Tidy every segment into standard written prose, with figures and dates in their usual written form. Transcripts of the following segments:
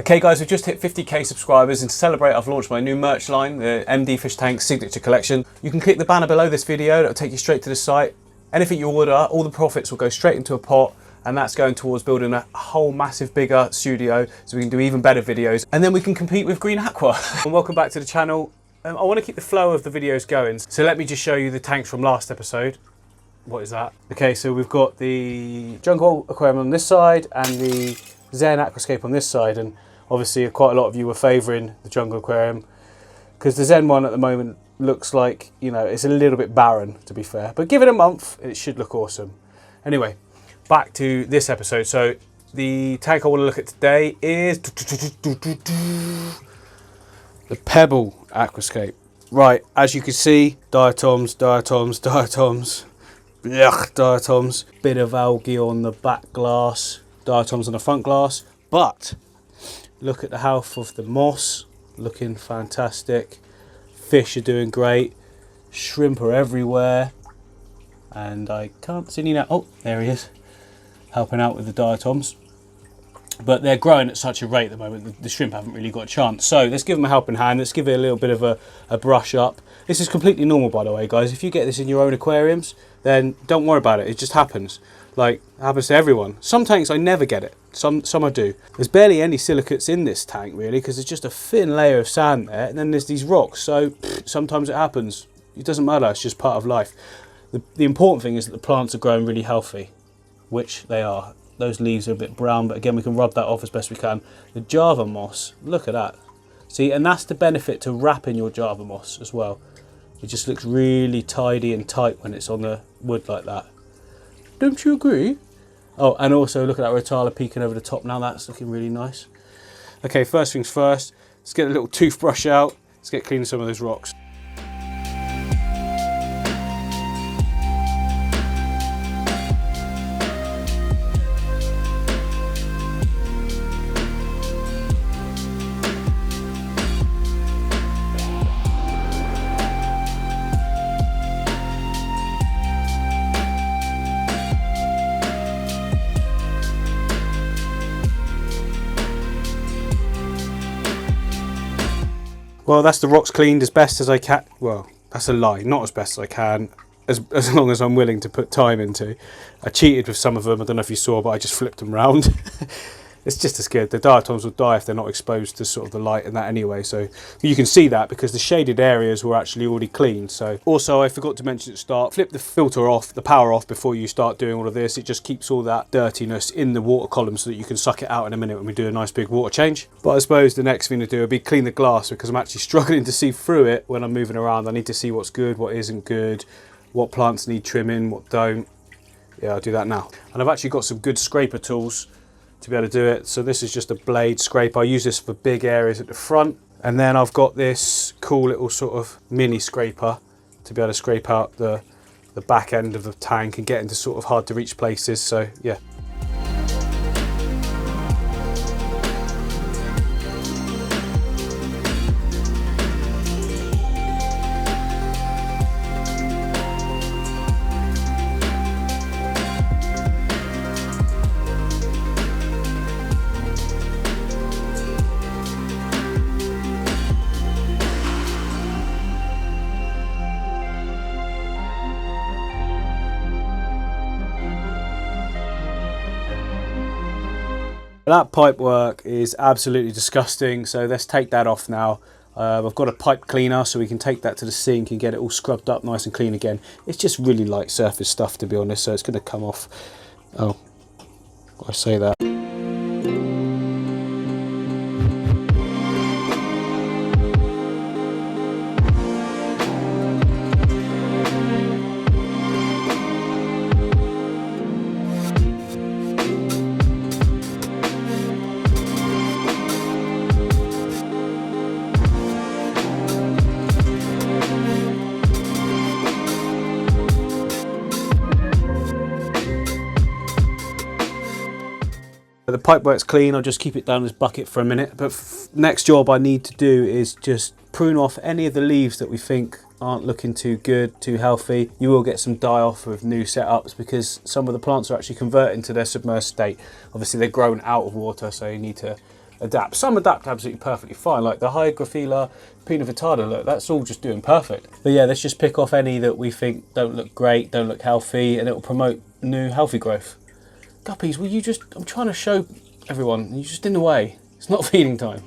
Okay guys, we've just hit 50k subscribers, and to celebrate I've launched my new merch line, the MD Fish Tank Signature Collection. You can click the banner below this video, that'll take you straight to the site. Anything you order, all the profits will go straight into a pot, and that's going towards building a whole massive bigger studio so we can do even better videos, and then we can compete with Green Aqua. And welcome back to the channel. I want to keep the flow of the videos going, so let me just show you the tanks from last episode. What is that? Okay, so we've got the Jungle Aquarium on this side and the Zen Aquascape on this side, and obviously quite a lot of you were favouring the Jungle Aquarium because the Zen one at the moment looks like, you know, it's a little bit barren, to be fair, but give it a month and it should look awesome. Anyway, back to this episode. So the tank I want to look at today is the Pebble Aquascape. Right, as you can see, diatoms, bit of algae on the back glass, diatoms on the front glass, but look at the health of the moss, looking fantastic. Fish are doing great, shrimp are everywhere, and I can't see any now. Oh, there he is, helping out with the diatoms. But they're growing at such a rate at the moment, the shrimp haven't really got a chance. So let's give them a helping hand, let's give it a little bit of a brush up. This is completely normal, by the way, guys. If you get this in your own aquariums, then don't worry about it, it just happens. Like, it happens to everyone. Some tanks I never get it, some I do. There's barely any silicates in this tank really, because there's just a thin layer of sand there, and then there's these rocks, so sometimes it happens. It doesn't matter, it's just part of life. The important thing is that the plants are growing really healthy, which they are. Those leaves are a bit brown, but again we can rub that off as best we can. The Java moss, look at that. See, and that's the benefit to wrapping your Java moss as well. It just looks really tidy and tight when it's on the wood like that. Don't you agree? Oh, and also look at that Rotala peeking over the top now, that's looking really nice. Okay, first things first, let's get a little toothbrush out, let's get cleaning some of those rocks. Well, that's the rocks cleaned as best as I can. Well, that's a lie, not as best as I can, as long as I'm willing to put time into. I cheated with some of them, I don't know if you saw, but I just flipped them round. It's just as good. The diatoms will die if they're not exposed to sort of the light and that anyway, so you can see that because the shaded areas were actually already cleaned. So also, I forgot to mention at the start, flip the filter off, the power off before you start doing all of this. It just keeps all that dirtiness in the water column so that you can suck it out in a minute when we do a nice big water change. But I suppose the next thing to do would be clean the glass, because I'm actually struggling to see through it when I'm moving around. I need to see what's good, what isn't good, what plants need trimming, what don't. Yeah, I'll do that now. And I've actually got some good scraper tools to be able to do it. So this is just a blade scraper. I use this for big areas at the front, and then I've got this cool little sort of mini scraper to be able to scrape out the back end of the tank and get into sort of hard to reach places. So yeah. That pipe work is absolutely disgusting, so let's take that off now. I've got a pipe cleaner so we can take that to the sink and get it all scrubbed up nice and clean again. It's just really light surface stuff, to be honest, so it's going to come off. Oh, I say that. The pipework's clean, I'll just keep it down in this bucket for a minute. But next job I need to do is just prune off any of the leaves that we think aren't looking too good, too healthy. You will get some die off with new setups because some of the plants are actually converting to their submerged state. Obviously they're grown out of water, so you need to adapt. Some adapt absolutely perfectly fine, like the Hygrophila pinovitata, look, that's all just doing perfect. But yeah, let's just pick off any that we think don't look great, don't look healthy, and it will promote new healthy growth. Guppies, will you just, I'm trying to show everyone, you're just in the way. It's not feeding time.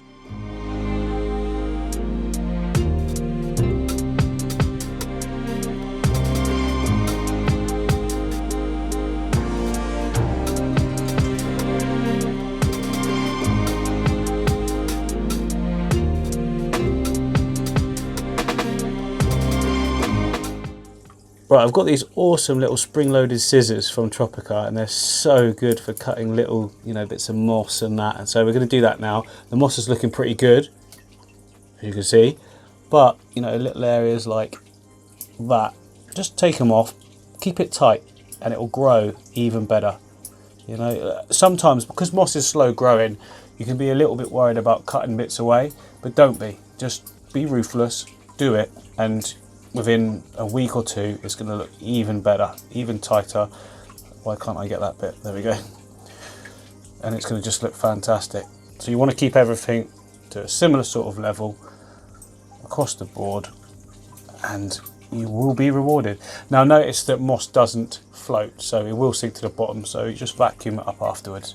Right, I've got these awesome little spring-loaded scissors from Tropica, and they're so good for cutting little, you know, bits of moss and that. And so we're going to do that now. The moss is looking pretty good, as you can see. But, you know, little areas like that, just take them off, keep it tight, and it will grow even better. You know, sometimes, because moss is slow growing, you can be a little bit worried about cutting bits away, but don't be. Just be ruthless, do it, and within a week or two, it's going to look even better, even tighter. Why can't I get that bit? There we go. And it's going to just look fantastic. So you want to keep everything to a similar sort of level across the board, and you will be rewarded. Now notice that moss doesn't float, so it will sink to the bottom, so you just vacuum it up afterwards.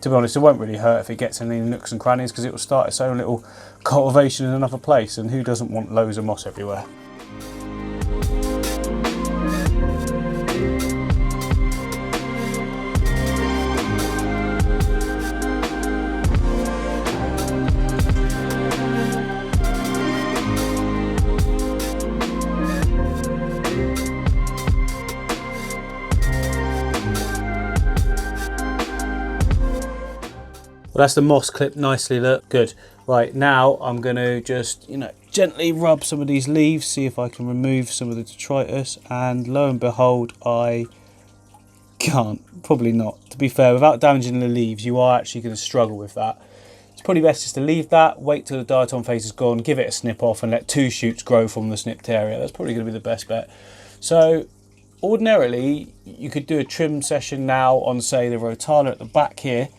To be honest, it won't really hurt if it gets in any nooks and crannies, because it will start its own little cultivation in another place, and who doesn't want loads of moss everywhere? Well, that's the moss clipped nicely, look good. Right, now I'm going to just, you know, gently rub some of these leaves, see if I can remove some of the detritus, and lo and behold, I can't. Probably not. To be fair, without damaging the leaves, you are actually going to struggle with that. It's probably best just to leave that, wait till the diatom phase is gone, give it a snip off, and let 2 shoots grow from the snipped area. That's probably going to be the best bet. So ordinarily, you could do a trim session now on, say, the Rotana at the back here,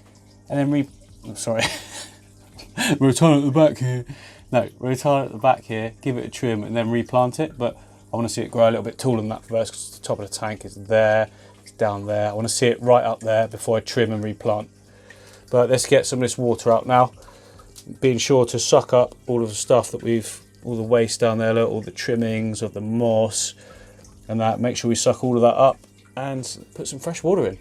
and then Rotana at the back here. No, Rotana at the back here, give it a trim and then replant it. But I want to see it grow a little bit taller than that first, because the top of the tank is there, it's down there. I want to see it right up there before I trim and replant. But let's get some of this water out now, being sure to suck up all of the stuff that all the waste down there, look, all the trimmings of the moss and that. Make sure we suck all of that up and put some fresh water in.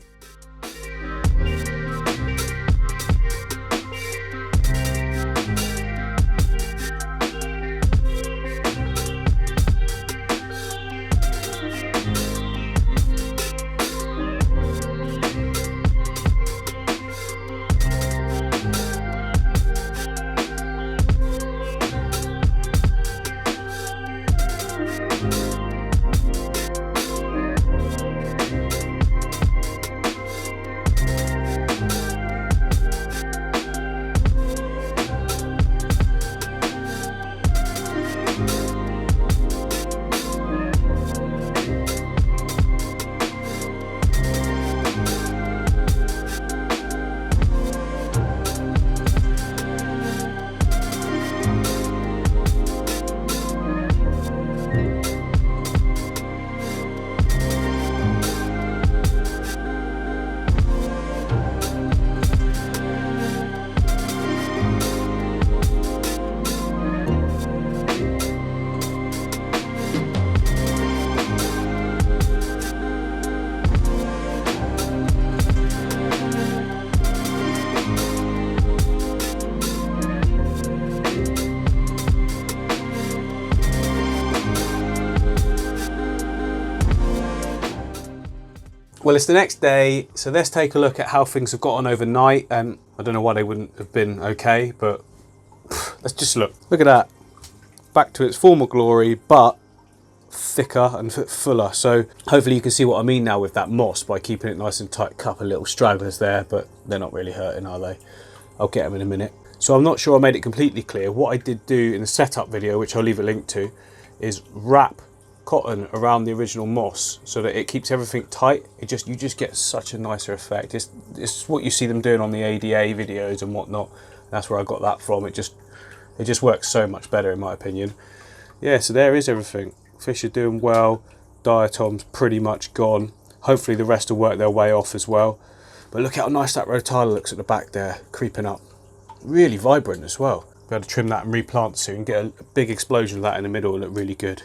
Well, it's the next day, so let's take a look at how things have got on overnight. I don't know why they wouldn't have been okay, but let's just look. Look at that. Back to its former glory, but thicker and fuller. So hopefully you can see what I mean now with that moss by keeping it nice and tight. Couple little stragglers there, but they're not really hurting, are they? I'll get them in a minute. So I'm not sure I made it completely clear. What I did do in the setup video, which I'll leave a link to, is wrap cotton around the original moss so that it keeps everything tight. You just get such a nicer effect. It's what you see them doing on the ADA videos and whatnot. That's where I got that from. It just works so much better in my opinion. Yeah, so there is everything. Fish are doing well, diatom's pretty much gone. Hopefully the rest will work their way off as well. But look how nice that rotala looks at the back there, creeping up. Really vibrant as well. Be able to trim that and replant soon, get a big explosion of that in the middle, will look really good.